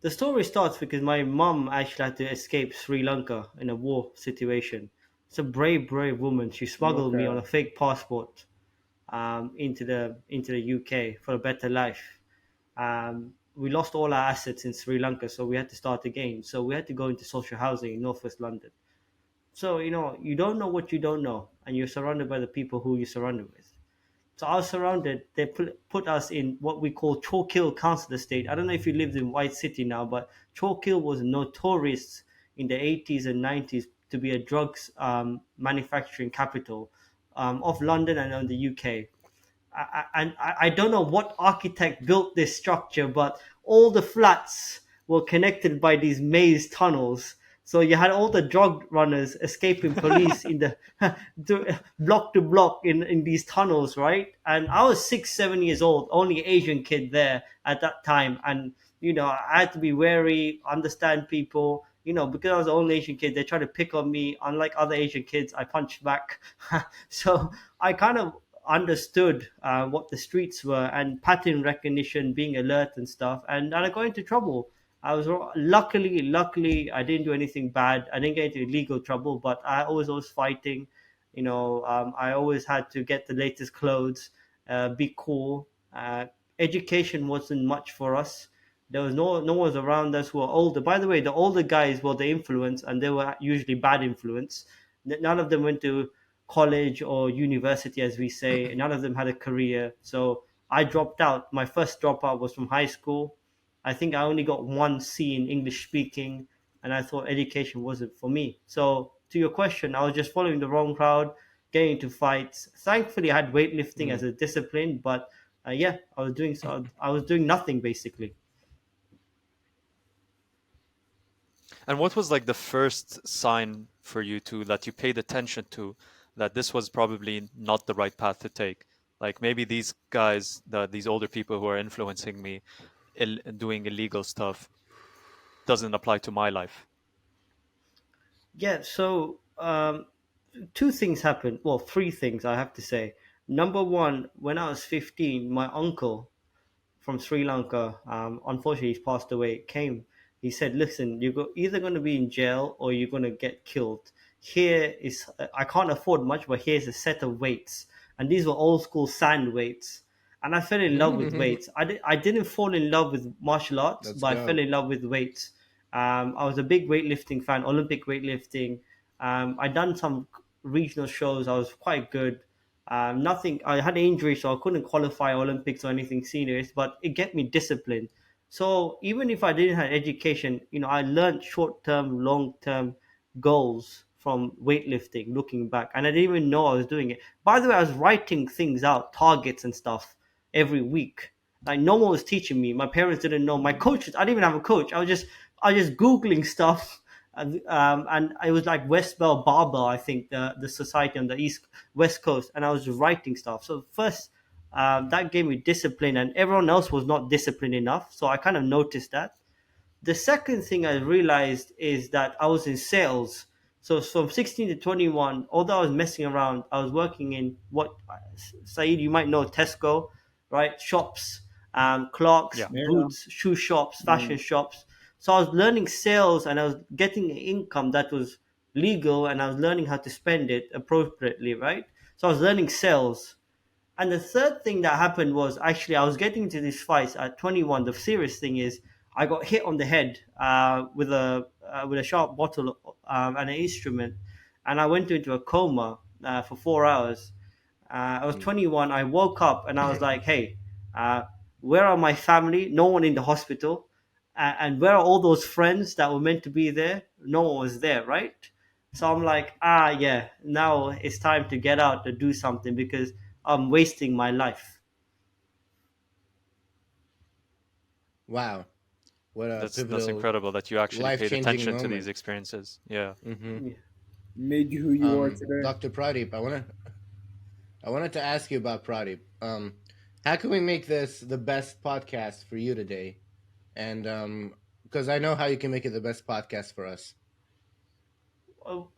The story starts because my mum actually had to escape Sri Lanka in a war situation. It's a brave, brave woman. She smuggled me on Okay. a fake passport into the UK for a better life. We lost all our assets in Sri Lanka, so we had to start again. So we had to go into social housing in Northwest London. So you don't know what you don't know, and you're surrounded by the people who you're surrounded with. So I was surrounded. They put us in what we call Chalk Hill Council Estate. I don't know if you lived in White City now, but Chalk Hill was notorious in the 80s and 90s to be a drugs manufacturing capital of London and of the UK. I don't know what architect built this structure, but all the flats were connected by these maze tunnels. So you had all the drug runners escaping police in the block to block in these tunnels, right? And I was 6, 7 years old, only Asian kid there at that time, and I had to be wary, understand people. Because I was the only Asian kid, they tried to pick on me. Unlike other Asian kids, I punched back. So I kind of understood what the streets were and pattern recognition, being alert and stuff, and I got into trouble. I was luckily I didn't do anything bad. I didn't get into illegal trouble, but I always fighting. I always had to get the latest clothes, be cool. Education wasn't much for us. There was no one was around us who were older. By the way, the older guys were the influence, and they were usually bad influence. None of them went to college or university, as we say. None of them had a career. So I dropped out. My first dropout was from high school. I think I only got one C in English speaking, and I thought education wasn't for me. So to your question, I was just following the wrong crowd, getting into fights. Thankfully, I had weightlifting Mm. as a discipline, but yeah, I was doing nothing basically. And what was like the first sign for you to that you paid attention to that this was probably not the right path to take? Like maybe these guys, these older people who are influencing me, doing illegal stuff doesn't apply to my life. Yeah. So two things happened. Well, three things I have to say. Number one, when I was 15, my uncle from Sri Lanka, unfortunately, he's passed away, came. He said, listen, you're either going to be in jail or you're going to get killed. Here is, I can't afford much, but here's a set of weights. And these were old school sand weights. And I fell in love with weights. I didn't fall in love with martial arts, Let's but I fell go. in love with weights. I was a big weightlifting fan, Olympic weightlifting. I done some regional shows. I was quite good. Nothing. I had an injury, so I couldn't qualify Olympics or anything serious. But it kept me disciplined. So even if I didn't have education, I learned short term, long term goals from weightlifting. Looking back, and I didn't even know I was doing it. By the way, I was writing things out, targets and stuff every week. Like no one was teaching me. My parents didn't know. My coaches, I didn't even have a coach. I was just googling stuff, and it was like Westbell Barber, I think the society on the east west coast, and I was writing stuff. So first, that gave me discipline, and everyone else was not disciplined enough. So I kind of noticed that. The second thing I realized is that I was in sales. So from 16 to 21, although I was messing around, I was working in what, Saeed, you might know Tesco, right? Shops, Clark's, Yeah. Yeah. Boots, shoe shops, fashion Mm. shops. So I was learning sales and I was getting income that was legal and I was learning how to spend it appropriately, right? So I was learning sales. And the third thing that happened was actually I was getting into these fights at 21. The serious thing is I got hit on the head with a sharp bottle and an instrument, and I went into a coma for 4 hours. I was Mm. 21. I woke up and I was like, "Hey, uh, where are my family? No one in the hospital, and where are all those friends that were meant to be there? No one was there, right?" So I'm like, yeah, now it's time to get out to do something because I'm wasting my life. Wow. What a That's pivotal, incredible that you actually paid life-changing attention to these moment. experiences. Yeah. Hmm. Yeah. Made you who you are today. Dr. Pradeep, I wanted to ask you about Pradeep. How can we make this the best podcast for you today? And because I know how you can make it the best podcast for us. Well,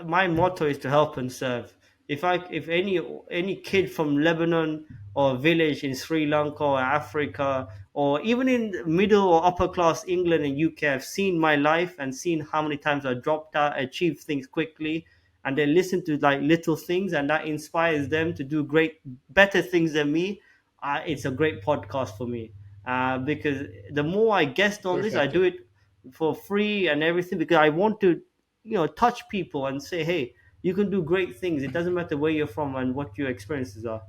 my motto is to help and serve. If any kid from Lebanon or a village in Sri Lanka or Africa or even in middle or upper class England and UK, I've seen my life and seen how many times I dropped out, achieved things quickly, and they listen to like little things, and that inspires them to do great, better things than me. It's a great podcast for me, because the more I guest on this, I do Perfect. it for free and everything because I want to, touch people and say, hey, you can do great things. It doesn't matter where you're from and what your experiences are.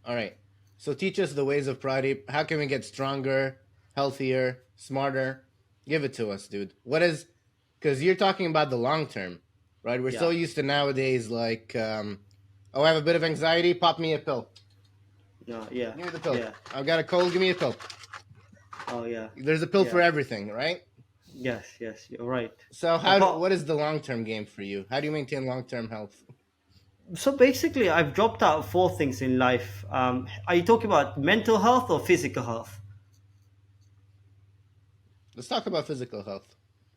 All right. So teach us the ways of Pradeep. How can we get stronger, healthier, smarter? Give it to us, dude. What is, because you're talking about the long term, right? We're so Yeah, used to nowadays, like, oh, I have a bit of anxiety, pop me a pill. no, yeah, Give me the pill. yeah, I've got a cold, give me a pill. oh yeah, There's a pill for yeah, everything, right? yes, yes, you're right. So Apart, what is the long term game for you? How do you maintain long term health? so basically, I've dropped out four things in life. Are you talking about mental health or physical health? Let's talk about physical health.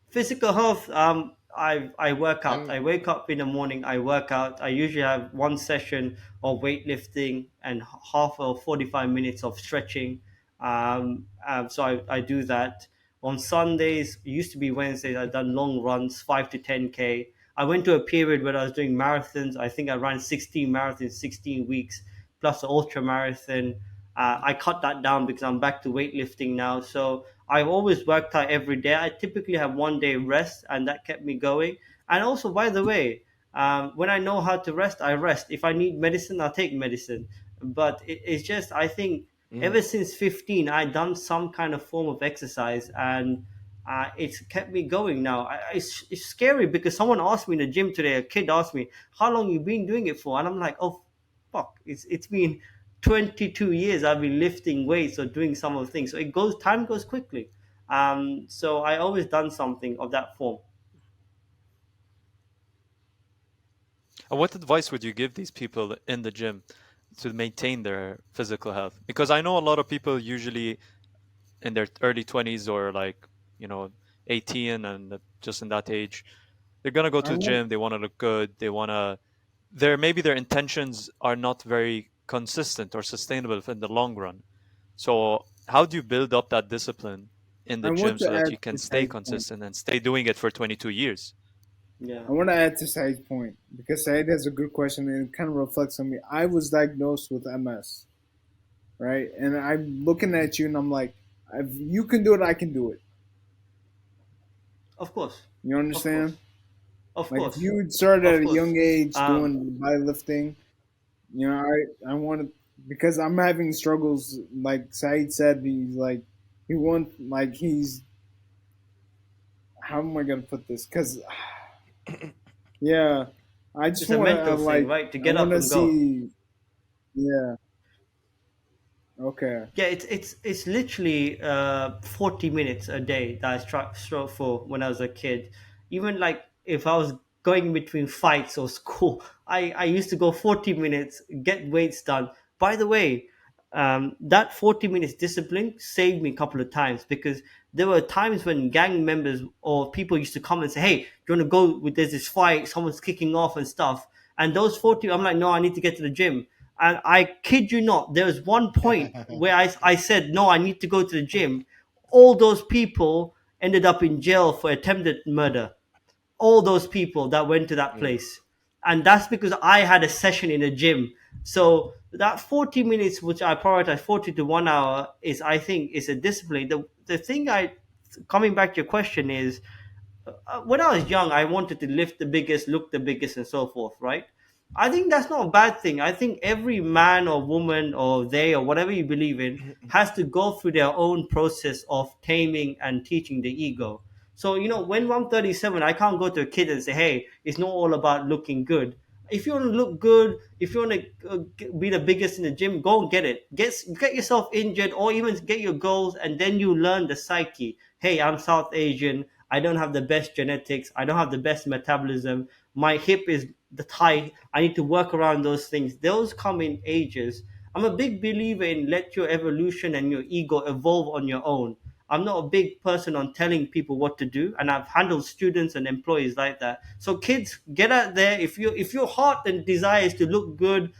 Physical health, I work out. I I'm wake up in the morning, I work out. I usually have one session of weightlifting and half or 45 minutes of stretching. So I do that on Sundays. It used to be Wednesdays, I've done long runs, 5 to 10k. I went to a period where I was doing marathons. I think I ran 16 marathons, 16 weeks plus the ultra marathon. I cut that down because I'm back to weightlifting now. So I've always worked out every day. I typically have one day rest, and that kept me going. And also, by the way, when I know how to rest, I rest. If I need medicine, I'll take medicine. But it's just, I think, mm, ever since 15, I done some kind of form of exercise, and it's kept me going now. It's scary because someone asked me in the gym today, a kid asked me, how long you been doing it for? And I'm like, oh, fuck, it's been 22 years I've been lifting weights or doing some of the things. So time goes quickly. So I always done something of that form. And what advice would you give these people in the gym to maintain their physical health? Because I know a lot of people usually in their early 20s or like, you know, 18 and just in that age, they're going to go I to the want gym, they want to look good, they want to their maybe their intentions are not very consistent or sustainable in the long run. So, how do you build up that discipline in the I want gym to so that add you can to stay Said's point. consistent and stay doing it for 22 years? Yeah. I want to add to Said's point because Said has a good question and it kind of reflects on me. I was diagnosed with MS, right? And I'm looking at you and I'm like, if you can do it, I can do it. Of course. You Of course. understand? Of Like if course. you started Of at a young course. age Um, doing lifting, I want to because I'm having struggles. Like Said said, he's like he want like he's how am I gonna put this? Because yeah, I just it's a want to mental thing, right? To I get want up to and go. see. Yeah. Okay. Yeah, it's literally 40 minutes a day that I strove for when I was a kid. Even like if I was going between fights or school, I used to go 40 minutes, get weights done. By the way, that 40 minutes discipline saved me a couple of times because there were times when gang members or people used to come and say, hey, do you want to go with there's this fight, someone's kicking off and stuff. And those 40, I'm like, no, I need to get to the gym. And I kid you not, there was one point where I said, no, I need to go to the gym. All those people ended up in jail for attempted murder. All those people that went to that mm. place. And that's because I had a session in a gym. So that 40 minutes, which I prioritize 40 to 1 hour, is I think is a discipline. The thing coming back to your question is when I was young, I wanted to lift the biggest, look the biggest, and so forth, right? I think that's not a bad thing. I think every man or woman or they or whatever you believe in has to go through their own process of taming and teaching the ego. So, when I'm 37, I can't go to a kid and say, hey, it's not all about looking good. If you want to look good, if you want to be the biggest in the gym, go and get it. Get yourself injured or even get your goals, and then you learn the psyche. Hey, I'm South Asian. I don't have the best genetics. I don't have the best metabolism. My hip is the tight. I need to work around those things. Those come in ages. I'm a big believer in let your evolution and your ego evolve on your own. I'm not a big person on telling people what to do, and I've handled students and employees like that. So kids, get out there. If your heart and desire is to look good,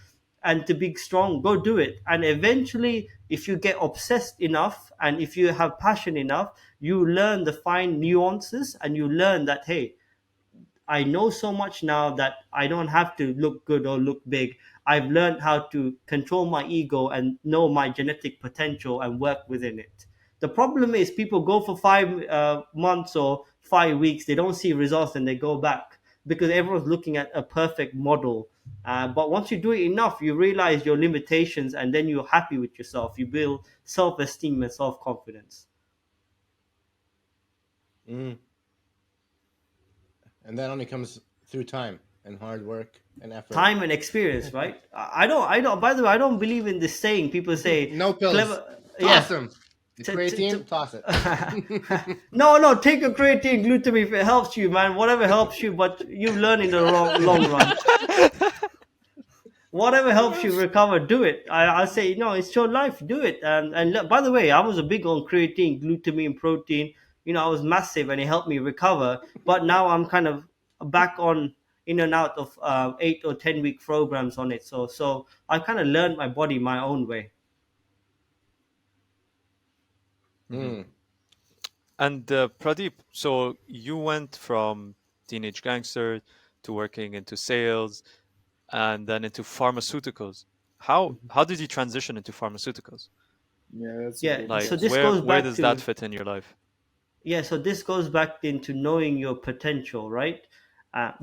and to be strong, go do it. And eventually, if you get obsessed enough and if you have passion enough, you learn the fine nuances, and you learn that, hey, I know so much now that I don't have to look good or look big. I've learned how to control my ego and know my genetic potential and work within it. The problem is people go for 5 months or 5 weeks, they don't see results and they go back because everyone's looking at a perfect model. But once you do it enough, you realize your limitations and then you're happy with yourself. You build self esteem and self confidence. Mm. And that only comes through time and hard work and effort. Time and experience, right? I don't, by the way, I don't believe in this saying. People say No pills. clever, Toss yeah. them. The To creatine, toss it. no, take a creatine, glutamine if it helps you, man. Whatever helps you, but you learn in the long run. Whatever helps you recover, do it. I say, no, it's your life, do it. And by the way, I was a big on creatine, glutamine, protein. I was massive, and it helped me recover. But now I'm kind of back on in and out of 8 or 10 week programs on it. So I kind of learned my body my own way. Mhm. Mm. And Pradeep, so you went from teenage gangster to working into sales and then into pharmaceuticals. How did you transition into pharmaceuticals? Yeah, that's a Yeah. big Like So jump. this where goes where back does that to fit in your life? Yeah, so this goes back into knowing your potential, right?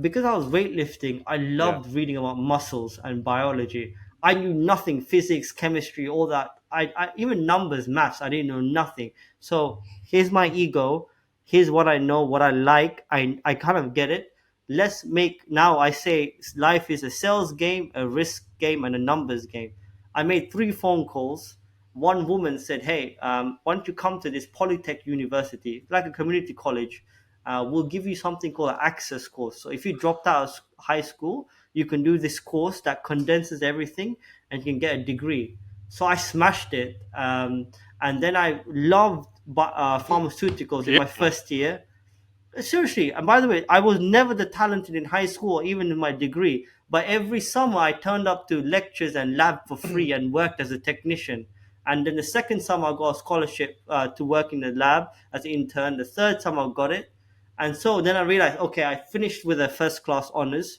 Because I was weightlifting, I Yeah. loved reading about muscles and biology. I knew nothing, physics, chemistry, all that. I even numbers, maths, I didn't know nothing. So here's my ego. Here's what I know, what I like. I kind of get it. Let's make now. I say life is a sales game, a risk game, and a numbers game. I made 3 phone calls. One woman said, "Hey, why don't you come to this Polytech University, like a community college? We'll give you something called an access course. So if you dropped out of high school, you can do this course that condenses everything and you can get a degree." So I smashed it, and then I loved pharmaceuticals in Yeah. my first year. Seriously, and by the way, I was never the talented in high school or even in my degree. But every summer, I turned up to lectures and lab for free and worked as a technician. And then the second summer, I got a scholarship to work in the lab as an intern. The third summer, I got it. And so then I realized, okay, I finished with a first class honors.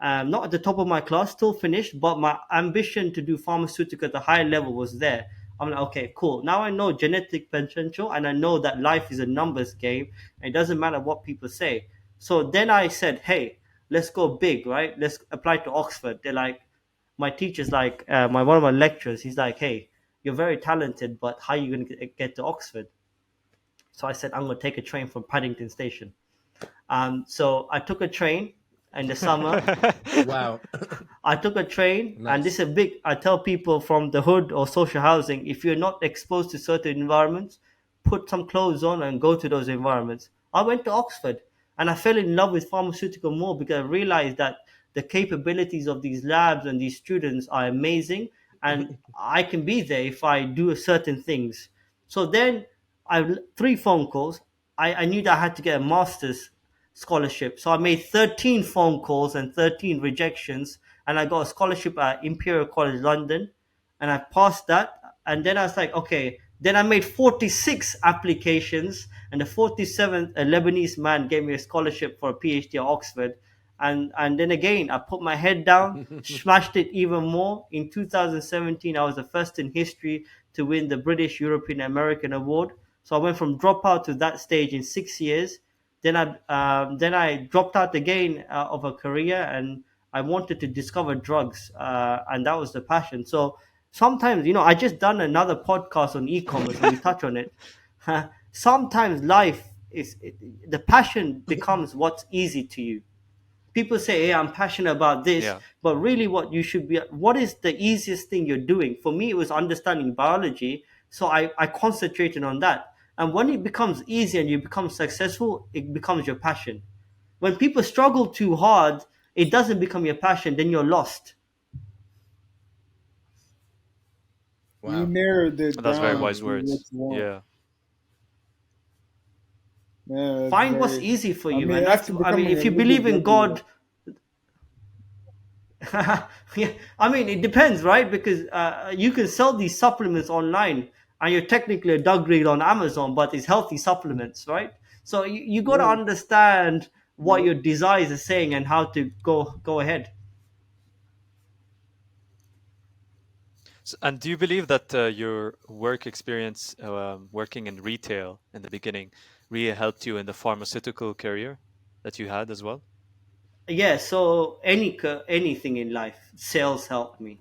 Not at the top of my class, still finished, but my ambition to do pharmaceutical at a high level was there. I'm like, okay, cool. Now I know genetic potential, and I know that life is a numbers game. It doesn't matter what people say. So then I said, hey, let's go big, right? Let's apply to Oxford. They're like, my teacher's like, my one of my lecturers, he's like, hey, you're very talented, but how are you going to get to Oxford? So I said, I'm going to take a train from Paddington Station. So I took a train in the summer. Wow. I took a train, and this Nice. is a big. I tell people from the hood or social housing, if you're not exposed to certain environments, put some clothes on and go to those environments. I went to Oxford, and I fell in love with pharmaceutical more because I realized that the capabilities of these labs and these students are amazing, and I can be there if I do certain things. So then, 3 phone calls. I knew that I had to get a master's scholarship. So I made 13 phone calls and 13 rejections, and I got a scholarship at Imperial College London, and I passed that. And then I was like, okay. Then I made 46 applications, and the 47th, a Lebanese man gave me a scholarship for a PhD at Oxford. And then again, I put my head down, smashed it even more. In 2017, I was the first in history to win the British European American Award. So I went from dropout to that stage in 6 years. Then I dropped out again of a career, and I wanted to discover drugs, and that was the passion. So sometimes, I just done another podcast on e-commerce, and we touch on it. Sometimes life the passion becomes what's easy to you. People say, hey, I'm passionate about this, Yeah. but really what is the easiest thing you're doing? For me, it was understanding biology. So I concentrated on that. And when it becomes easy and you become successful, it becomes your passion. When people struggle too hard, it doesn't become your passion, then you're lost. You Wow. narrowed it That's very down wise to what words. you want. Yeah. Yeah, that's Find what's very. easy for I you, mean, and after if becoming a you legal believe in drug dealer, God, Yeah, I mean, it depends, right? Because you can sell these supplements online, and you're technically a downgrade on Amazon, but it's healthy supplements, right? So you got to Yeah. understand what Yep. your desires are saying and how to go ahead. And do you believe that your work experience working in retail in the beginning really helped you in the pharmaceutical career that you had as well? Yeah, so anything in life, sales help me.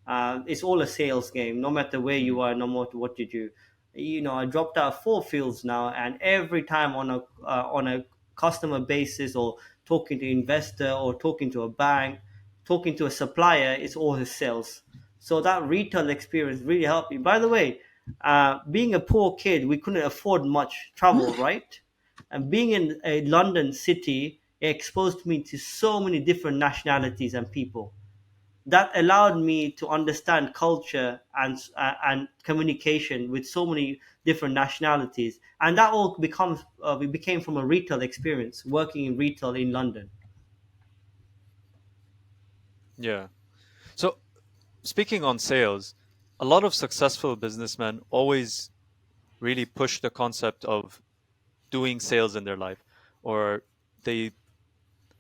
It's all a sales game, no matter where Mm. you are, no matter what you do. I dropped out four fields now, and every time on a customer basis, or talking to investor, or talking to a bank, talking to a supplier, it's all his sales. So that retail experience really helped me. By the way, being a poor kid, we couldn't afford much travel, right? And being in a London city, it exposed me to so many different nationalities and people. That allowed me to understand culture and communication with so many different nationalities, and that all becomes we became from a retail experience working in retail in London. Yeah. So speaking on sales, a lot of successful businessmen always really push the concept of doing sales in their life, or they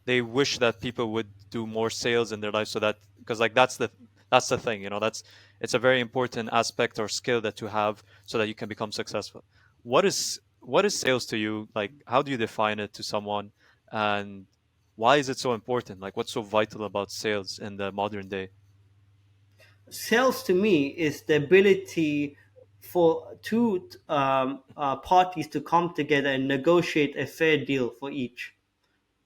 they wish that people would do more sales in their life, so that because like that's the thing, that's it's a very important aspect or skill that you have so that you can become successful. What is sales to you? Like, how do you define it to someone, and why is it so important? Like, what's so vital about sales in the modern day? Sales to me is the ability for two parties to come together and negotiate a fair deal for each.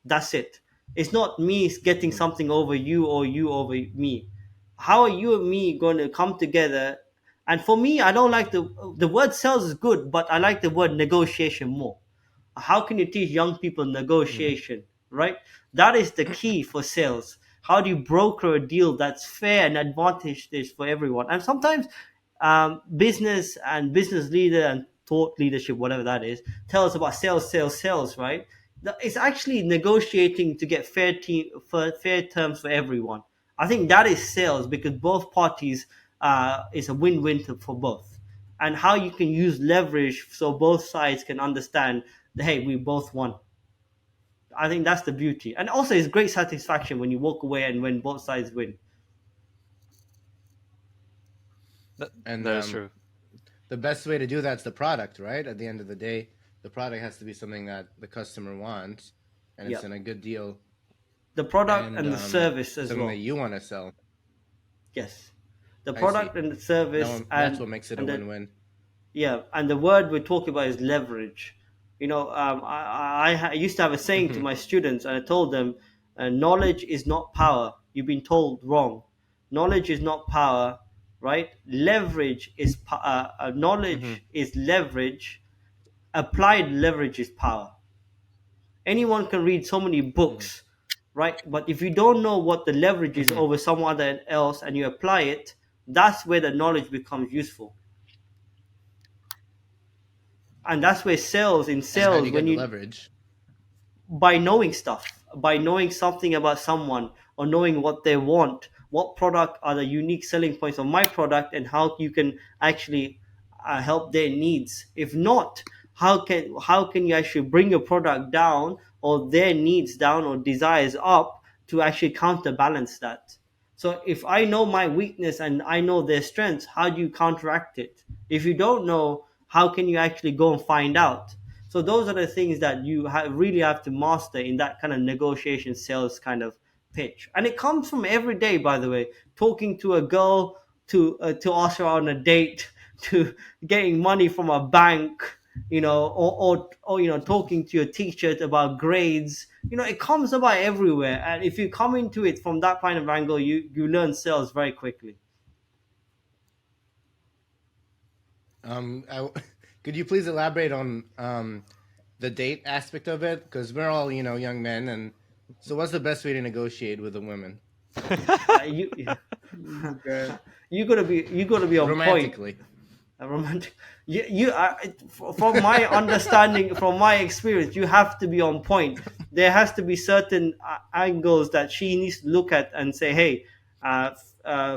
That's it. It's not me getting Mm. something over you or you over me. How are you and me going to come together? And for me, I don't like the word sales is good, but I like the word negotiation more. How can you teach young people Mm. negotiation, right? That is the key for sales. How do you broker a deal that's fair and advantageous for everyone? And sometimes business and business leader and thought leadership, whatever that is, tell us about sales, sales, sales, right? It's actually negotiating to get fair terms for everyone. I think that is sales, because both parties is a win-win for both, and how you can use leverage so both sides can understand that, hey, we both won. I think that's the beauty, and also it's great satisfaction when you walk away and when both sides win. that, And that is true. the best way to do that's the product, right? At the end of the day, the product has to be something that the customer wants, and Yeah, it's in a good deal, the product and and the service as something that well. you want to sell. Yes, the I see. product and the service, That's what makes it a and the win-win. yeah, and the word we're talking about is leverage. I used to have a saying to Hmm. my students, and I told them, knowledge is not power. You've been told wrong. Knowledge is not power, right? Hmm. Knowledge is leverage. Applied leverage is power. Anyone can read so many Hmm. books, right? But if you don't know what the leverage is Hmm. over someone else and you apply it, that's where the knowledge becomes useful. And that's where And how do sales, you get when the you leverage? by knowing stuff, by knowing something about someone, or knowing what they want, what product are the unique selling points of my product, and how you can actually help their needs. If not, how can you actually bring your product down, or their needs down, or desires up, to actually counterbalance that? So if I know my weakness and I know their strengths, how do you counteract it? If you don't know, how can you actually go and find out? So those are the things that you really have to master in that kind of negotiation sales kind of pitch. And it comes from every day, by the way, talking to a girl, to ask her on a date, to getting money from a bank, or talking to your teacher about grades. It comes about everywhere, and if you come into it from that kind of angle, you learn sales very quickly. I, could you please elaborate on the date aspect of it? Because we're all young men, and so what's the best way to negotiate with the women You Okay. you gotta be on point. romantically? A romantic. From my understanding, from my experience, you have to be on point. There has to be certain angles that she needs to look at and say, hey,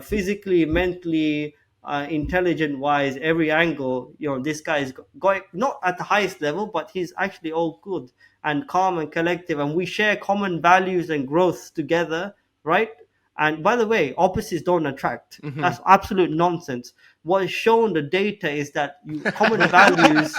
physically, mentally, intelligent wise, every angle, this guy is going not at the highest level, but he's actually all good and calm and collective, and we share common values and growth together, right? And by the way, opposites don't attract. Hmm. That's absolute nonsense. What is shown the data is that you common values,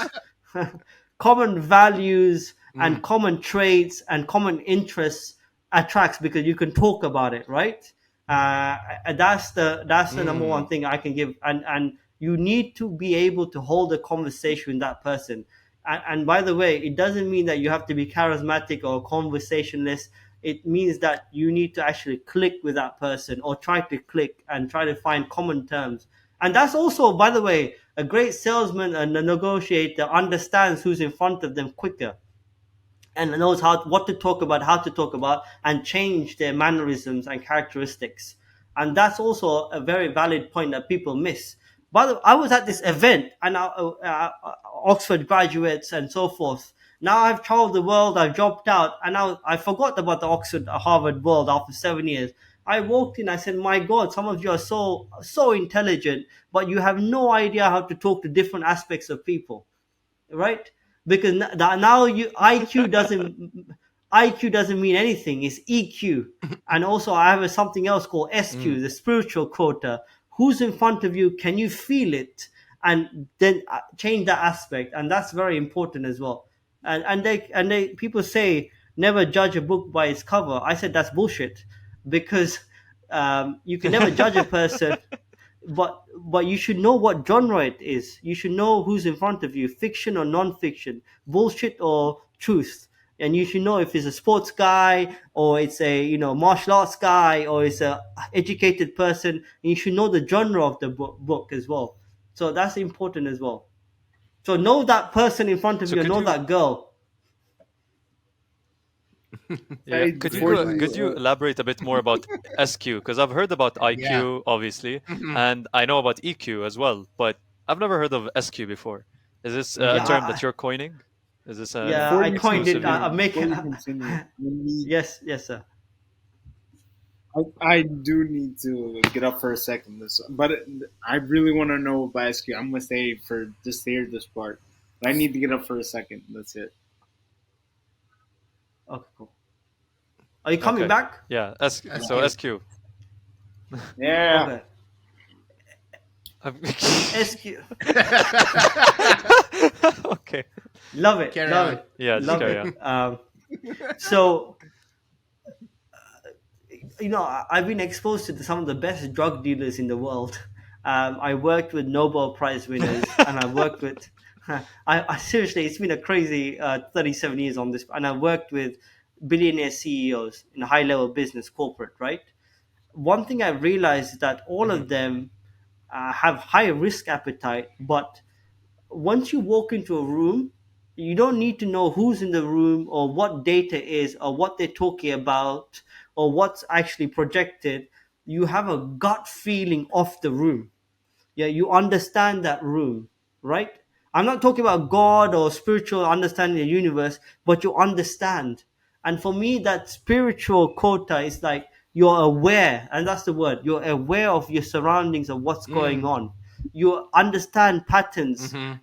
common values and Mm. common traits and common interests attracts because you can talk about it, right? That's the number one Mm. thing I can give, and you need to be able to hold a conversation with that person. And by the way, it doesn't mean that you have to be charismatic or conversationalist. It means that you need to actually click with that person or try to click and try to find common terms. And that's also, by the way, a great salesman and a negotiator understands who's in front of them quicker and knows what to talk about, how to talk about, and change their mannerisms and characteristics. And that's also a very valid point that people miss. But I was at this event, and Oxford graduates and so forth. Now I've traveled the world, I've dropped out, and now I forgot about the Oxford Harvard world after 7 years. I walked in, I said, "My God, some of you are so intelligent, but you have no idea how to talk to different aspects of people." Right? Because now you IQ doesn't mean anything. It's EQ. And also I have something else called SQ, Mm. the spiritual quota. Who's in front of you? Can you feel it? And then change that aspect, and that's very important as well. And they people say never judge a book by its cover. I said that's bullshit, because you can never judge a person, but you should know what genre it is. You should know who's in front of you, fiction or non-fiction, bullshit or truth. And you should know if it's a sports guy or it's a martial arts guy or it's a educated person. And you should know the genre of the book as well. So that's important as well. So know that person in front of So you, could know you, that girl. yeah, Said, could before you Nice. could you you elaborate a bit more about SQ? Because I've heard about Yeah. IQ, obviously, Hmm. and I know about EQ as well, but I've never heard of SQ before. Is this a Yeah, Hmm. term that you're coining? Is this yeah, before I you coined it. exclusively? I continue, make before you continue, you need. yes, yes, sir. I do need to get up for a second, but I really want to know about SQ. I'm gonna stay for just to hear this part, but I need to get up for a second. That's it. Okay, cool. Are you coming Okay, back? yeah. So SQ. SQ. Yeah. Okay. I'm- SQ. okay. Love it, Carry love on. it, Yeah, just love carry it. on. So I've been exposed to some of the best drug dealers in the world. I worked with Nobel Prize winners, and I worked with. I seriously, it's been a crazy 37 years on this, and I worked with billionaire CEOs in high level business, corporate. Right. One thing I realized is that all Hmm. of them have high risk appetite, but once you walk into a room, you don't need to know who's in the room or what data is or what they're talking about or what's actually projected. You have a gut feeling of the room. Yeah, you understand that room, right? I'm not talking about God or spiritual understanding the universe, but you understand. And for me, that spiritual quota is like you're aware, and that's the word. You're aware of your surroundings, of what's going Mm. on. You understand patterns. Hmm.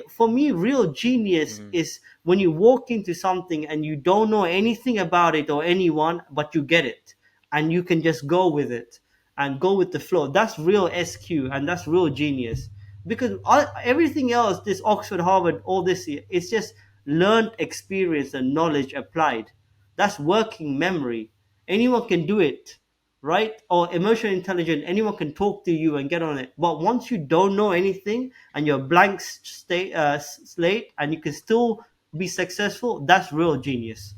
For me, real genius Mhm. is when you walk into something and you don't know anything about it or anyone, but you get it, and you can just go with it and go with the flow. That's real SQ, and that's real genius. Because everything else, this Oxford, Harvard, all this, it's just learned experience and knowledge applied. That's working memory. Anyone can do it, right? Or emotional intelligence, anyone can talk to you and get on it. But once you don't know anything and you're blank slate and you can still be successful, that's real genius.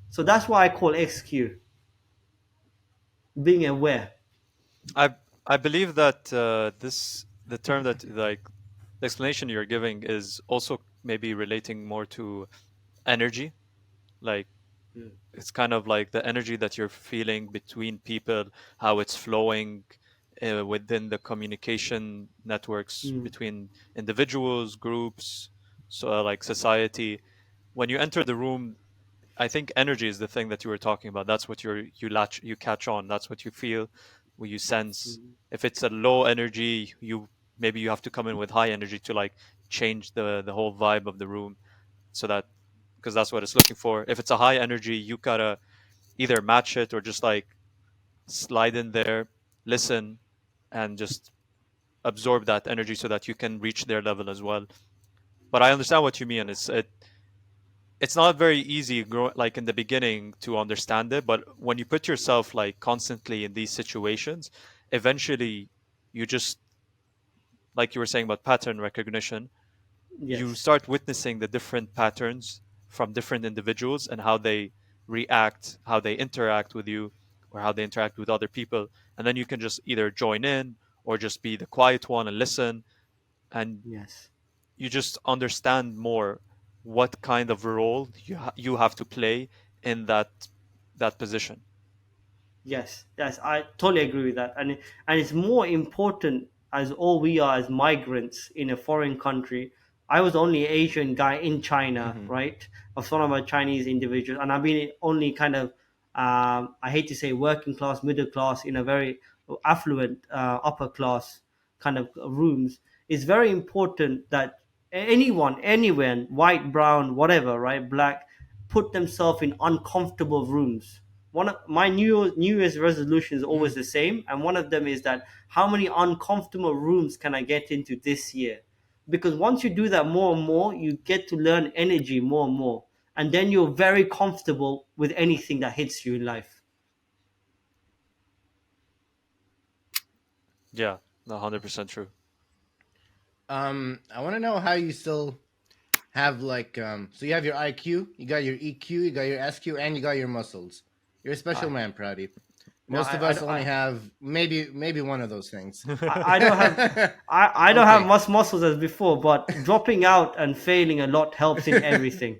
So that's why I call XQ, being aware. I I believe that the term that like the explanation you're giving is also maybe relating more to energy. Like Mm. it's kind of like the energy that you're feeling between people, how it's flowing. within the communication networks Mm. between individuals, groups, so like society. When you enter the room, I think energy is the thing that you were talking about. That's what you catch on. That's what you feel, what you sense. Mm. If it's a low energy, you maybe you have to come in with high energy to like change the whole vibe of the room, so that because that's what it's looking for. If it's a high energy, you gotta either match it or just like slide in there, listen, and just absorb that energy so that you can reach their level as well. But I understand what you mean. It's not very easy like in the beginning to understand it, but when you put yourself like constantly in these situations, eventually you just, like you were saying about pattern recognition, you Yes. start witnessing the different patterns from different individuals and how they react, how they interact with you, or how they interact with other people. And then you can just either join in or just be the quiet one and listen. And Yes. you just understand more what kind of role you have to play in that position. Yes, yes, I totally agree with that, and it's more important as all we are as migrants in a foreign country. I was the only Asian guy in China, Mm-hmm. right? Of one of my Chinese individuals, and I've been only kind of, I hate to say, working class, middle class, in a very affluent, upper class kind of rooms. It's very important that anyone, anywhere, white, brown, whatever, right, black, put themselves in uncomfortable rooms. One of my New Year's resolution is always the same, and one of them is that how many uncomfortable rooms can I get into this year? Because once you do that more and more, you get to learn energy more and more, and then you're very comfortable with anything that hits you in life. Yeah, 100% true. I want to know how you still have like so you have your IQ, you got your EQ, you got your SQ, and you got your muscles. You're a special I, man, Proudy. well, Most of us only have maybe one of those things. I don't have I don't have Okay. much muscles as before, but dropping out and failing a lot helps in everything.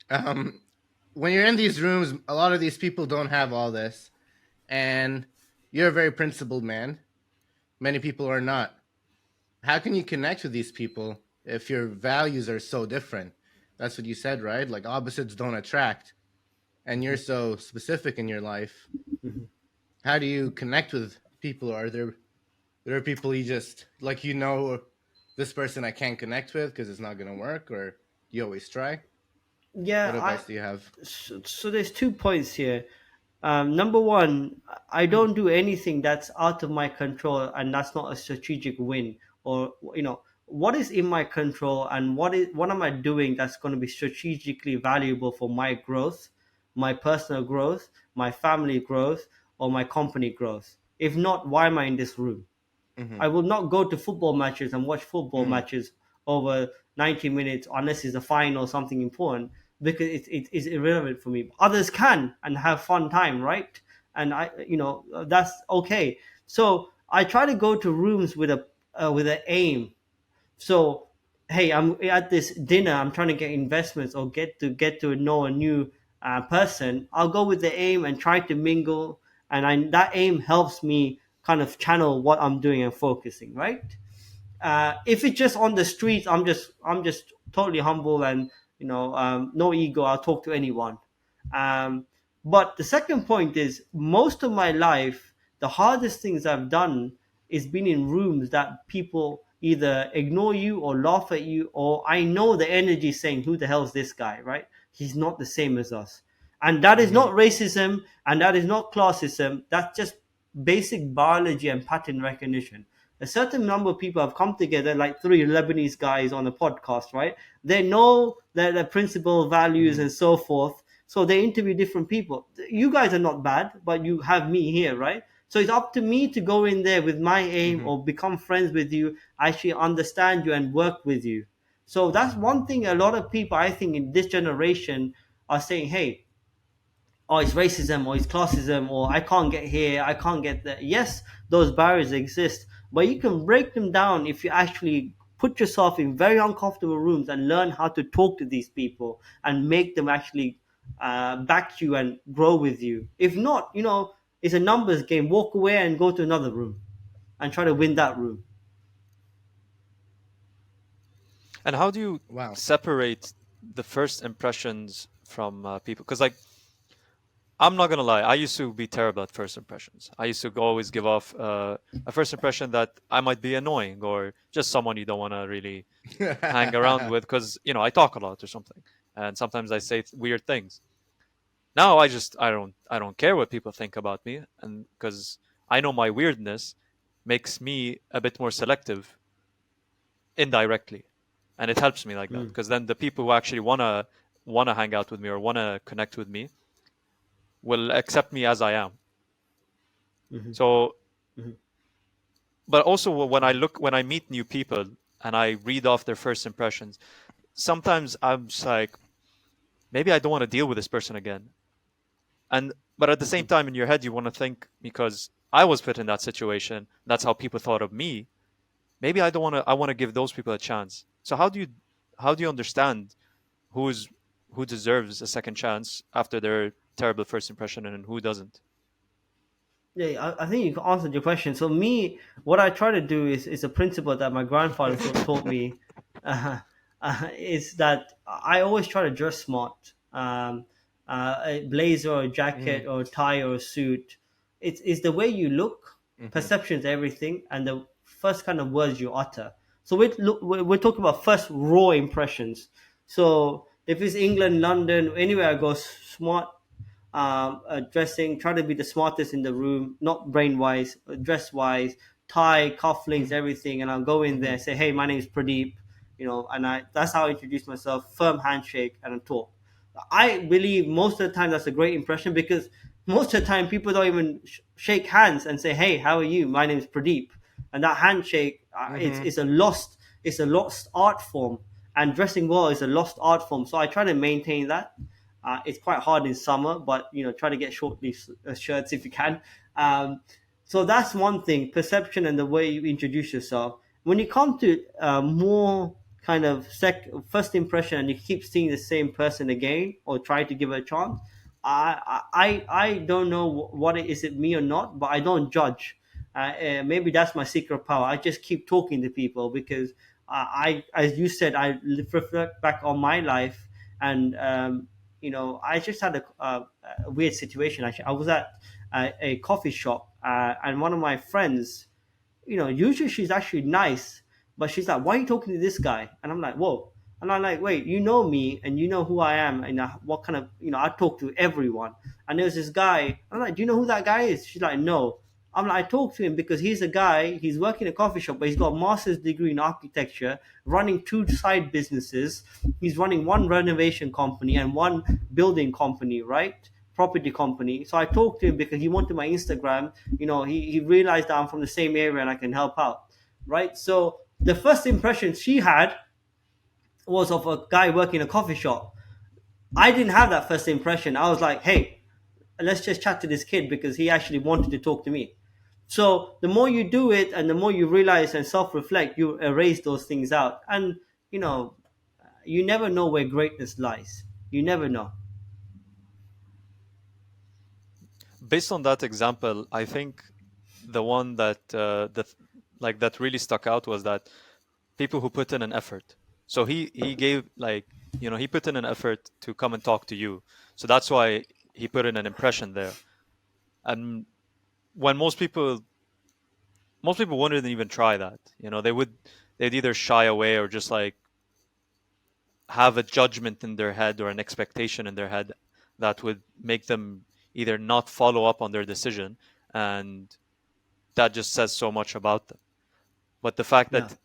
um, when you're in these rooms, a lot of these people don't have all this, and you're a very principled man. Many people are not. How can you connect with these people if your values are so different? That's what you said, right? Like opposites don't attract, and you're so specific in your life. How do you connect with people? Are there people you just like this person I can't connect with because it's not gonna work, or you always try? Yeah, What advice do you have? so there's 2 points here. Number one, I don't do anything that's out of my control, and that's not a strategic win. Or what is in my control, and what am I doing that's going to be strategically valuable for my growth, my personal growth, my family growth, or my company growth. If not, why am I in this room? Mm-hmm. I will not go to football matches and watch football Mm-hmm. matches over 90 minutes unless it's a final or something important, because it is irrelevant for me. Others can and have fun time, right? And that's okay. So I try to go to rooms with a with an aim. So hey, I'm at this dinner, I'm trying to get investments or get to know a new person. I'll go with the aim and try to mingle, and that aim helps me kind of channel what I'm doing and focusing, right? If it's just on the streets, I'm just totally humble, and no ego, I'll talk to anyone. um, but the second point is, most of my life, the hardest things I've done is been in rooms that people either ignore you or laugh at you, or I know the energy saying, who the hell's this guy, right? He's not the same as us. And that is Mm-hmm. not racism, and that is not classism. That's just basic biology and pattern recognition. A certain number of people have come together, like three Lebanese guys on a podcast, right? They know their principle, values, Mm-hmm. and so forth. So they interview different people. You guys are not bad, but you have me here, right? So it's up to me to go in there with my aim, Mm-hmm. or become friends with you, actually understand you and work with you. So that's one thing a lot of people, I think, in this generation are saying, hey, oh, it's racism or it's classism or I can't get here, I can't get there. Yes, those barriers exist, but you can break them down if you actually put yourself in very uncomfortable rooms and learn how to talk to these people and make them actually back you and grow with you. If not, It's a numbers game. Walk away and go to another room and try to win that room. And how do you Wow. separate the first impressions from people? Because like I'm not gonna lie, I used to be terrible at first impressions. I used to always give off a first impression that I might be annoying or just someone you don't want to really hang around with because I talk a lot or something, and sometimes I say weird things. Now I don't care what people think about me, and because I know my weirdness makes me a bit more selective indirectly, and it helps me like that Mm, because then the people who actually wanna hang out with me or wanna connect with me will accept me as I am. mhm, So, mhm. but also when I meet new people and I read off their first impressions, sometimes I'm just like, maybe I don't want to deal with this person again. And but at the same time, in your head, you want to think because I was put in that situation, that's how people thought of me. Maybe I don't want to. I want to give those people a chance. So how do you understand who's who deserves a second chance after their terrible first impression and who doesn't? Yeah, I think you answered your question. So me, what I try to do is a principle that my grandfather taught me, is that I always try to dress smart. A blazer or a jacket Mhm, or a tie or a suit. It's the way you look. mhm, Perception is everything, and the first kind of words you utter. So we're talking about first raw impressions. So if it's England, London, anywhere I go, smart dressing, try to be the smartest in the room, not brain wise, dress wise, tie, cufflinks, everything. And I'll go in there mhm, and say, hey, my name is Pradeep, and that's how I introduce myself, firm handshake and a talk. I believe most of the time that's a great impression because most of the time people don't even shake hands and say, hey, how are you? My name is Pradeep. And that handshake, mhm. it's a lost art form. And dressing well is a lost art form. So I try to maintain that. It's quite hard in summer, but try to get short sleeve shirts if you can. Um, so that's one thing: perception and the way you introduce yourself. When you come to more kind of first impression, and you keep seeing the same person again or try to give it a chance, I don't know what it is, it me or not, but I don't judge. Maybe that's my secret power. I just keep talking to people because as you said, I reflect back on my life and I just had a weird situation. Actually, I was at a coffee shop, and one of my friends, usually she's actually nice, but she's like, "Why are you talking to this guy?" And I'm like, "Whoa." And I'm like, "Wait, you know me and you know who I am and what kind of, I talk to everyone." And there's this guy. I'm like, "Do you know who that guy is?" She's like, "No." I'm like, "I talk to him because he's a guy. He's working in a coffee shop, but he's got a master's degree in architecture, running two side businesses. He's running one renovation company and one building company, right? Property company." So I talked to him because he wanted my Instagram. He realized that I'm from the same area and I can help out, right? So the first impression she had was of a guy working in a coffee shop. I didn't have that first impression. I was like, hey, let's just chat to this kid because he actually wanted to talk to me. So the more you do it and the more you realize and self-reflect, you erase those things out. And you know you never know where greatness lies. You never know. Based on that example, I think the one that really stuck out was that people who put in an effort. So he gave he put in an effort to come and talk to you. So that's why he put in an impression there. And when most people wouldn't even try that. They'd either shy away or just like have a judgment in their head or an expectation in their head that would make them either not follow up on their decision, and that just says so much about them. But the fact Yeah, that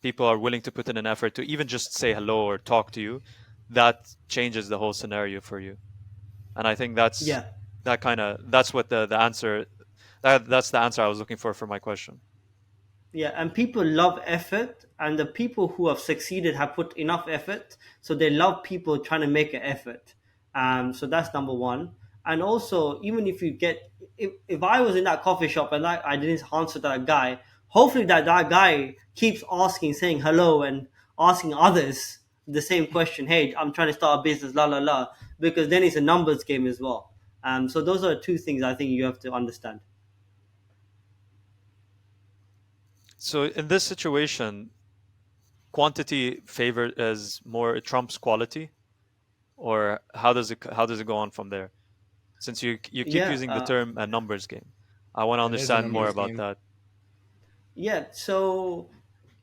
people are willing to put in an effort to even just say hello or talk to you, that changes the whole scenario for you. And I think yeah. that's what the answer that's the answer I was looking for my question. Yeah, and people love effort, and the people who have succeeded have put enough effort, so they love people trying to make an effort. So that's number one. And also, even if you get, if I was in that coffee shop and I didn't answer that guy, hopefully that guy keeps asking, saying hello, and asking others the same question. Hey, I'm trying to start a business, la la la, because then it's a numbers game as well. So those are two things I think you have to understand. So in this situation, quantity favor as more trumps quality, or how does it go on from there? Since you keep Yeah, using the term a numbers game, I want to It is a understand more numbers about game. that. yeah. So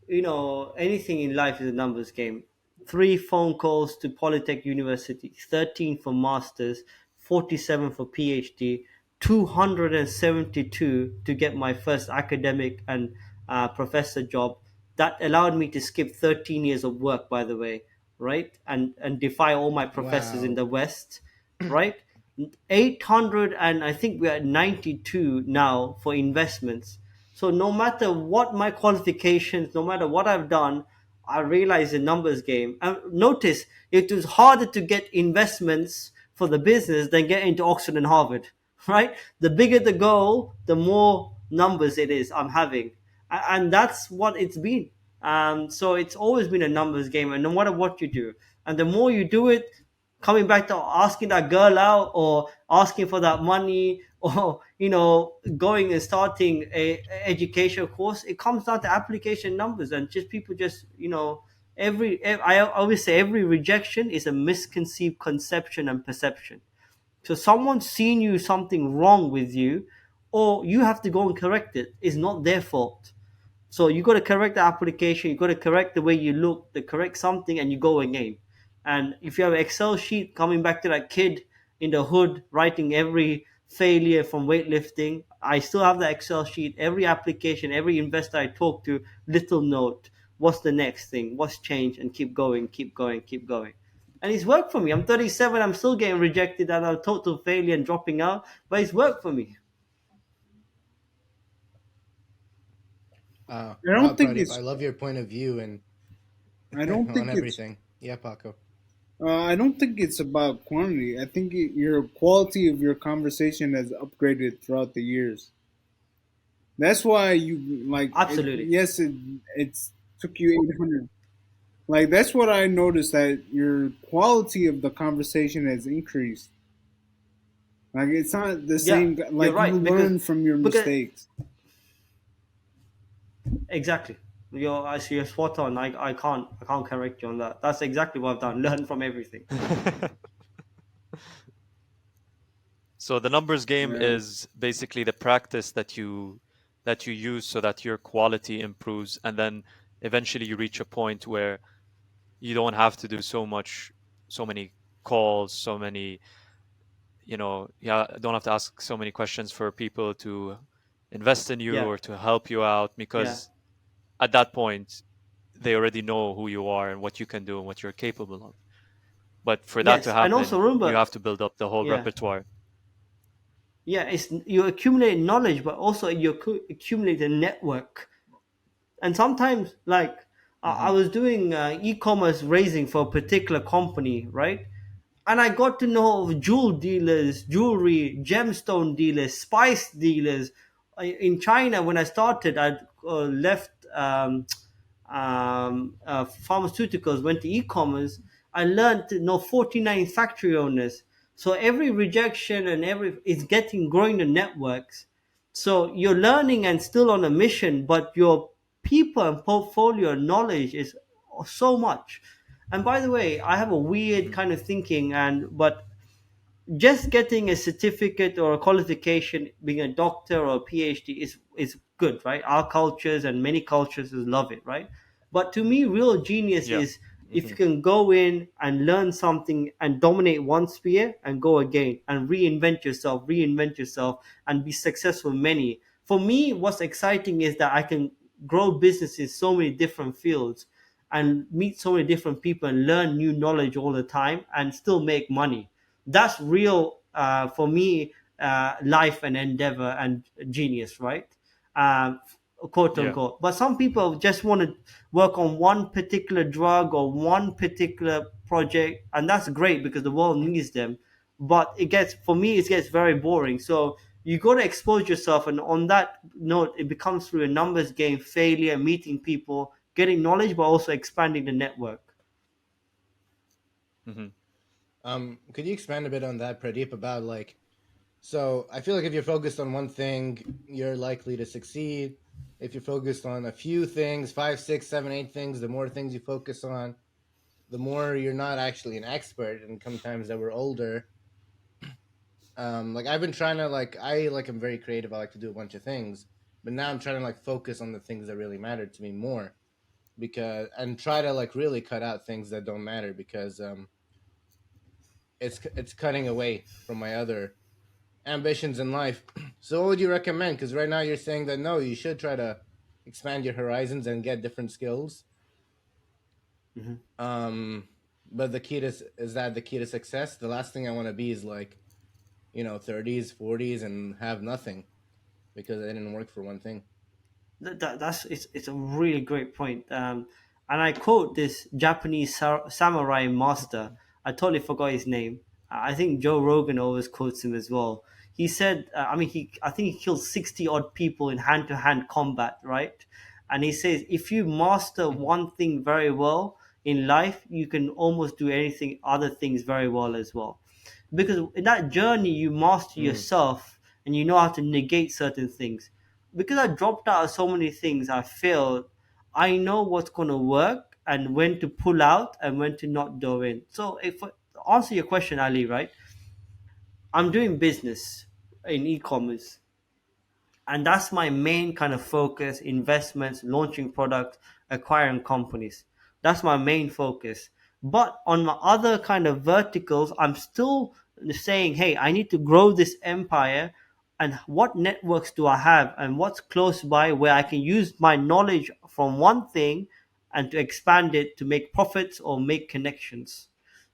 anything in life is a numbers game. 3 phone calls to Polytech University, 13 for masters, 47 for PhD, 272 to get my first academic and professor job. That allowed me to skip 13 years of work, by the way, right? And defy all my professors in Wow. the West, right? 800, and I think we're at 92 now for investments. So no matter what my qualifications, no matter what I've done, I realize the numbers game. And notice it was harder to get investments for the business than get into Oxford and Harvard, right? The bigger the goal, the more numbers it is I'm having. And that's what it's been. So it's always been a numbers game, and no matter what you do, and the more you do it, coming back to asking that girl out or asking for that money or going and starting a education course, it comes down to application numbers, and just people just I always say every rejection is a misconceived conception and perception. So someone's seen you something wrong with you, or you have to go and correct it. It's not their fault. So you got to correct the application, you got to correct the way you look, to correct something, and you go again. And if you have an Excel sheet, coming back to that kid in the hood writing every failure from weightlifting, I still have the Excel sheet. Every application, every investor I talk to, little note. What's the next thing? What's changed? And keep going, keep going, keep going. And it's worked for me. I'm 37. I'm still getting rejected and a total failure and dropping out, but it's worked for me. I Wow, don't think Pradeep, I it's. love your point of view and I don't on think it's. everything. Yeah, Paco. I don't think it's about quantity. I think your quality of your conversation has upgraded throughout the years. That's why you like it. Absolutely. Yes, it's took you 800. Like that's what I noticed, that your quality of the conversation has increased. Like it's not the Yeah, same. you're Like you right learn from your because mistakes. exactly. You're spot on. I can't correct you on that. That's exactly what I've done. Learn from everything. So the numbers game Yeah. is basically the practice that you use so that your quality improves, and then eventually you reach a point where you don't have to do so many calls, so many, yeah, don't have to ask so many questions for people to invest in you Yeah, or to help you out, yeah. because at that point they already know who you are and what you can do and what you're capable of. But for that to Yes, and also happen, you remember, have to build up the whole yeah, repertoire. yeah. It's you accumulate knowledge, but also you accumulate a network. And sometimes, like I Hmm. was doing e-commerce raising for a particular company, right? And I got to know jewel dealers, jewelry, gemstone dealers, spice dealers. In China, when I started, I left pharmaceuticals, went to e-commerce. I learned to know 49 factory owners. So every rejection and every is getting growing the networks. So you're learning and still on a mission, but your people and portfolio knowledge is so much. And by the way, I have a weird Hmm. kind of thinking, and but just getting a certificate or a qualification, being a doctor or a PhD is good, right? Our cultures and many cultures love it, right? But to me, real genius Yeah. is if Hmm. you can go in and learn something and dominate one sphere and go again and reinvent yourself and be successful in many. For me, what's exciting is that I can grow businesses in so many different fields and meet so many different people and learn new knowledge all the time and still make money. That's real for me, life and endeavor and genius, right? um, Quote Yeah. unquote. But some people just want to work on one particular drug or one particular project, and that's great because the world needs them. But it gets, for me, it gets very boring. So you got to expose yourself, and on that note, it becomes through a numbers game, failure, meeting people, getting knowledge, but also expanding the network. Hmm. Could you expand a bit on that, Pradeep, about like So I feel like if you're focused on one thing, you're likely to succeed. If you're focused on a few things, five, six, seven, eight things, the more things you focus on, the more you're not actually an expert. And sometimes that we're older, like I've been trying to I'm very creative. I like to do a bunch of things, but now I'm trying to like focus on the things that really matter to me more, because and try to like really cut out things that don't matter, because it's cutting away from my other ambitions in life. So what would you recommend? Because right now you're saying that no, you should try to expand your horizons and get different skills. Mhm. Um, but the key to is that the key to success? The last thing I want to be is like, 30s, 40s, and have nothing because I didn't work for one thing. That's it's a really great point. And I quote this Japanese samurai master. I totally forgot his name. I think Joe Rogan always quotes him as well. He said, I mean, I think he killed 60 odd people in hand to hand combat, right? And he says, if you master one thing very well in life, you can almost do anything, other things very well as well. Because in that journey, you master Mm. yourself and you know how to negate certain things. Because I dropped out of so many things, I failed. I know what's going to work and when to pull out and when to not go in. So, if to answer your question, Ali, right? I'm doing business in e-commerce, and that's my main kind of focus: investments, launching products, acquiring companies. That's my main focus. But on my other kind of verticals, I'm still saying, hey, I need to grow this empire, and what networks do I have and what's close by where I can use my knowledge from one thing and to expand it to make profits or make connections,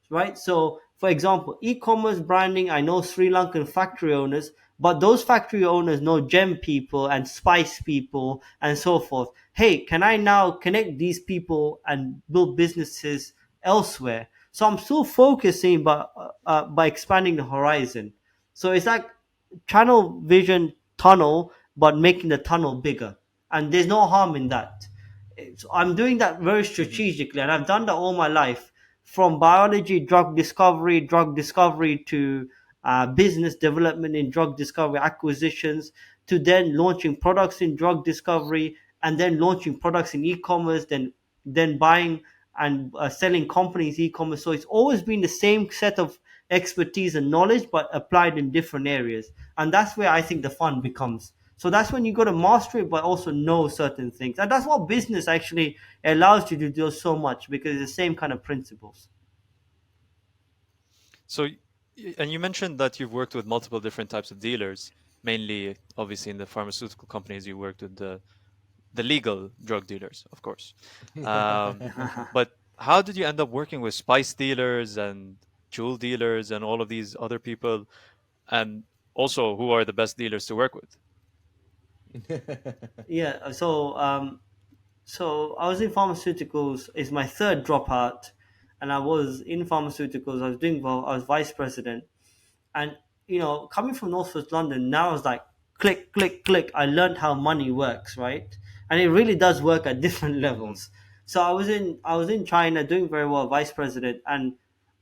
right? So, for example, e-commerce branding, I know Sri Lankan factory owners, but those factory owners know gem people and spice people and so forth. Hey, can I now connect these people and build businesses elsewhere? So I'm still focusing, but by expanding the horizon. So it's like channel vision tunnel, but making the tunnel bigger. And there's no harm in that. So I'm doing that very Mhm. strategically, and I've done that all my life, from biology, drug discovery to business development in drug discovery acquisitions, to then launching products in drug discovery, and then launching products in e-commerce, then buying and selling companies e-commerce. So it's always been the same set of expertise and knowledge, but applied in different areas, and that's where I think the fun becomes. So that's when you got to master it, but also know certain things, and that's what business actually allows you to do so much because it's the same kind of principles. So, and you mentioned that you've worked with multiple different types of dealers, mainly obviously in the pharmaceutical companies. You worked with the legal drug dealers, of course. Um, but how did you end up working with spice dealers and jewel dealers and all of these other people? And also, who are the best dealers to work with? Yeah. So I was in pharmaceuticals. It's my third dropout, and I was in pharmaceuticals. I was doing well. I was vice president, and coming from Northwest London, now it's like click, click, click. I learned how money works, right? And it really does work at different Mhm. levels. So I was in China doing very well, vice president, and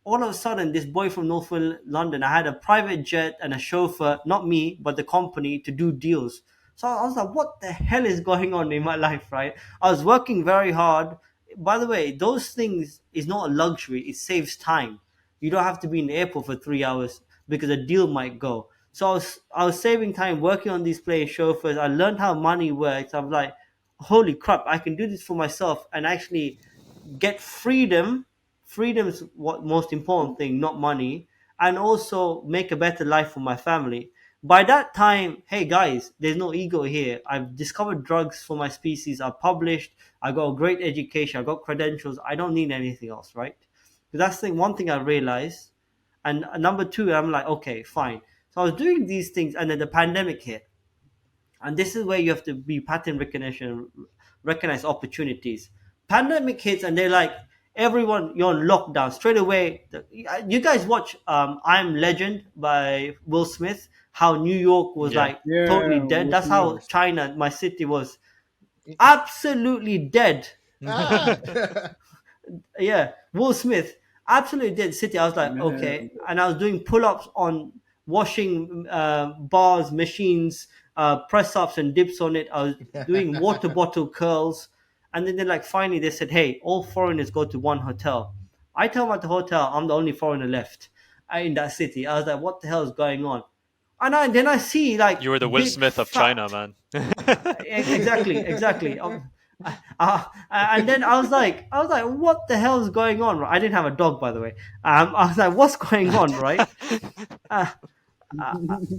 all of a sudden, this boy from Northwest London, I had a private jet and a chauffeur, not me, but the company, to do deals. So I was like, what the hell is going on in my life, right? I was working very hard. By the way, those things is not a luxury. It saves time. You don't have to be in the airport for 3 hours because a deal might go. So I was saving time working on these plane chauffeurs. I learned how money works. I'm like, holy crap, I can do this for myself and actually get freedom. Freedom is what most important thing, not money, and also make a better life for my family. By that time, hey guys, there's no ego here. I've discovered drugs for my species. I've published. I got a great education. I got credentials. I don't need anything else, right? So that's the one thing I realized. And number two, I'm like, okay, fine. So I was doing these things, and then the pandemic hit, and this is where you have to be pattern recognition, recognize opportunities. Pandemic hits, and they're like, everyone, you're on lockdown straight away. You guys watch I'm Legend by Will Smith, how New York was Yeah. like totally Yeah, dead. Wolf That's how Morris. China, my city, was absolutely dead. Ah. Yeah, Will Smith, absolutely dead city. I was like, okay, Man, and I was doing pull-ups on washing bars, machines, press ups and dips on it. I was doing water bottle curls. And then like finally they said, hey, all foreigners go to one hotel. I tell them at the hotel, I'm the only foreigner left in that city. I was like, what the hell is going on? Then I see like You were the Will big Smith of China, fat. man. Exactly. And then I was like, what the hell is going on? I didn't have a dog, by the way. I was like, what's going on, right? Uh,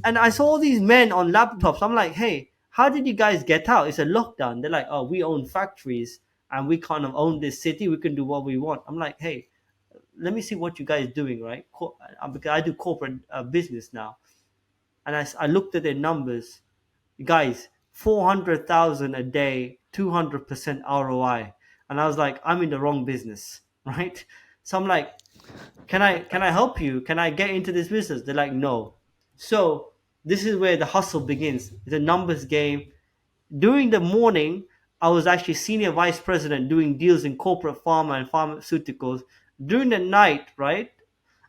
and I saw all these men on laptops. I'm like, hey, how did you guys get out? It's a lockdown. They're like, oh, we own factories and we kind of own this city. We can do what we want. I'm like, hey, let me see what you guys doing, right? Because I do corporate business now, and I looked at their numbers, guys. 400,000 a day, 200% ROI, and I was like, I'm in the wrong business, right? So I'm like, can I help you? Can I get into this business? They're like, no. So this is where the hustle begins. It's a numbers game. During the morning, I was actually senior vice president doing deals in corporate pharma and pharmaceuticals. During the night, right,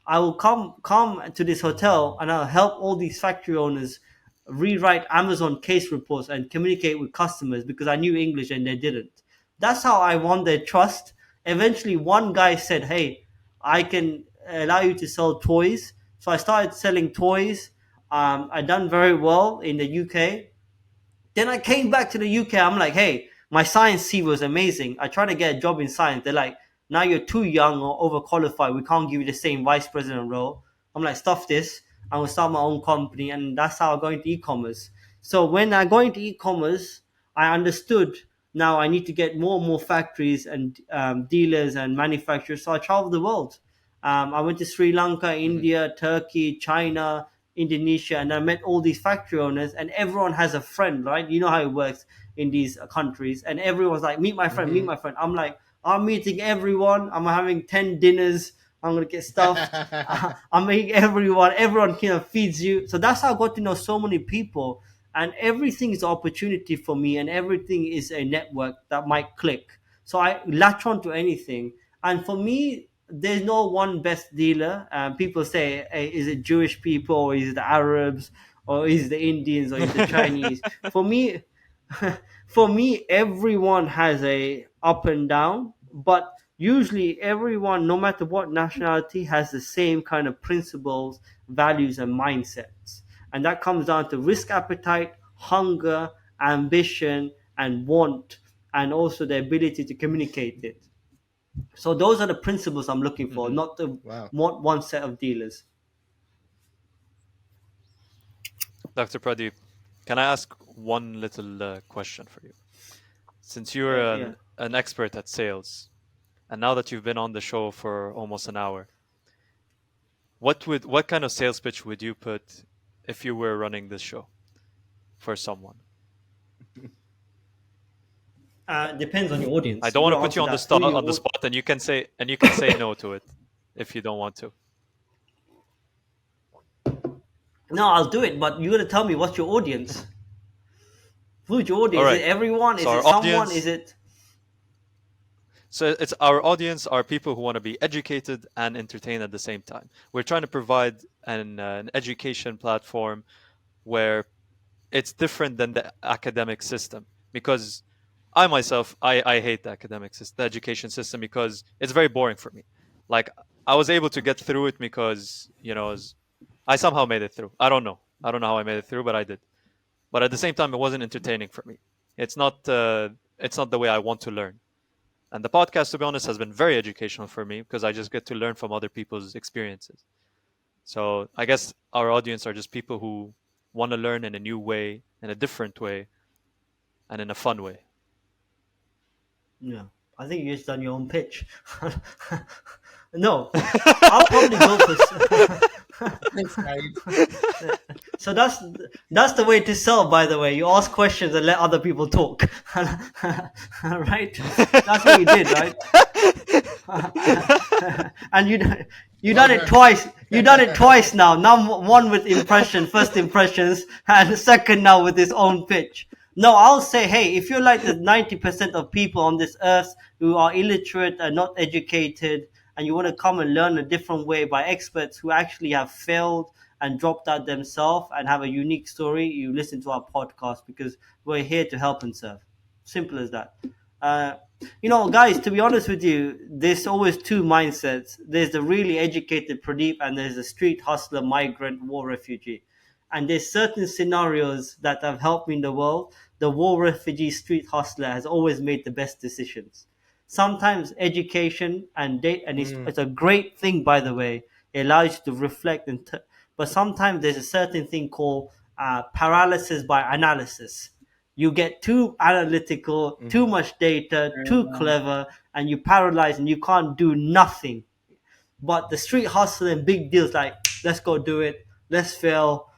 I will come to this hotel and I'll help all these factory owners rewrite Amazon case reports and communicate with customers because I knew English and they didn't. That's how I won their trust. Eventually, one guy said, "Hey, I can allow you to sell toys." So I started selling toys. I done very well in the UK. Then I came back to the UK. I'm like, hey, my science C was amazing. I tried to get a job in science. They're like, now you're too young or overqualified. We can't give you the same vice president role. I'm like, stuff this. I'm gonna start my own company, and that's how I got into e-commerce. So when I got into e-commerce, I understood now I need to get more and more factories and dealers and manufacturers. So I traveled the world. I went to Sri Lanka, Mhm. India, Turkey, China, Indonesia, and I met all these factory owners, and everyone has a friend, right? You know how it works in these countries, and everyone's like, "Meet my friend, meet Mhm. my friend." I'm like, I'm meeting everyone. I'm having 10 dinners. I'm gonna get stuffed. I'm making everyone. Everyone feeds you. So that's how I got to know so many people, and everything is an opportunity for me, and everything is a network that might click. So I latch on to anything, and for me, there's no one best dealer. People say, hey, is it Jewish people, or is it the Arabs, or is it the Indians, or is it the Chinese? For me, for me, everyone has a up and down, but usually everyone, no matter what nationality, has the same kind of principles, values, and mindsets. And that comes down to risk appetite, hunger, ambition, and want, and also the ability to communicate it. So those are the principles I'm looking for, Mhm. not the Wow. one set of dealers. Dr. Pradeep, can I ask one little question for you? Since you're Yeah. an expert at sales, and now that you've been on the show for almost an hour, what kind of sales pitch would you put if you were running this show for someone? Depends on your I audience. don't You want to got to put answer you on the that. Who on the you? spot, and you can say no to it if you don't want to. No, I'll do it, but you got to tell me what's your audience. Who's your All audience? Is right. it everyone? So Is it our someone? Is audience, it? so it's our audience are people who want to be educated and entertained at the same time. We're trying to provide an education platform where it's different than the academic system because I myself I hate the academic system, the education system because it's very boring for me. Like I was able to get through it because I somehow made it through. I don't know how I made it through, but I did. But at the same time, it wasn't entertaining for me. It's not the way I want to learn. And the podcast, to be honest, has been very educational for me because I just get to learn from other people's experiences. So I guess our audience are just people who want to learn in a new way, in a different way, and in a fun way. No, I think you just done your own pitch. No, I'll probably go for. Thanks, guys. So that's the way to sell. By the way, you ask questions and let other people talk. Right? That's what you did, right? And you Well done it done. twice. You done it twice now. Now one with first impressions, and second now with his own pitch. No, I'll say, hey, if you're like the 90% of people on this earth who are illiterate and not educated, and you want to come and learn a different way by experts who actually have failed and dropped out themselves and have a unique story, you listen to our podcast, because we're here to help and serve. Simple as that. Uh, guys, to be honest with you, there's always two mindsets. There's the really educated Pradeep, and there's the street hustler, migrant, war refugee. And there's certain scenarios that have helped me in the world. The war refugee street hustler has always made the best decisions. Sometimes education and date, and it's a great thing, by the way. It allows you to reflect, but sometimes there's a certain thing called paralysis by analysis. You get too analytical, too much data, too clever, and you paralyze and you can't do nothing. But the street hustle and big deals like, let's go do it, let's fail,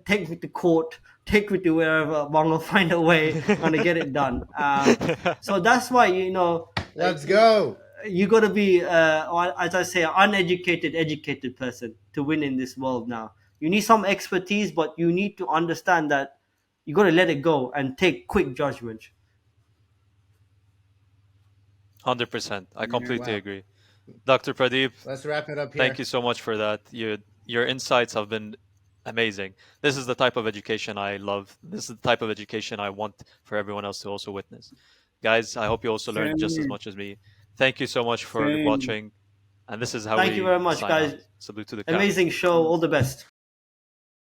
take me to court, take me to wherever, I'm gonna find a way, I'm gonna get it done. So that's why, Let's go. you got to be, as I say, an uneducated, educated person to win in this world now. You need some expertise, but you need to understand that you got to let it go and take quick judgment. 100%. I Yeah. completely Wow. agree. Dr. Pradeep, Let's wrap it up here. thank you so much for that. Your insights have been amazing. This is the type of education I love. This is the type of education I want for everyone else to also witness. Guys, I hope you also learned Same just as here. much as me. Thank you so much for Same. watching. And this is how Thank you we very much, sign out. guys. Salute to the camera. Amazing show. All the best.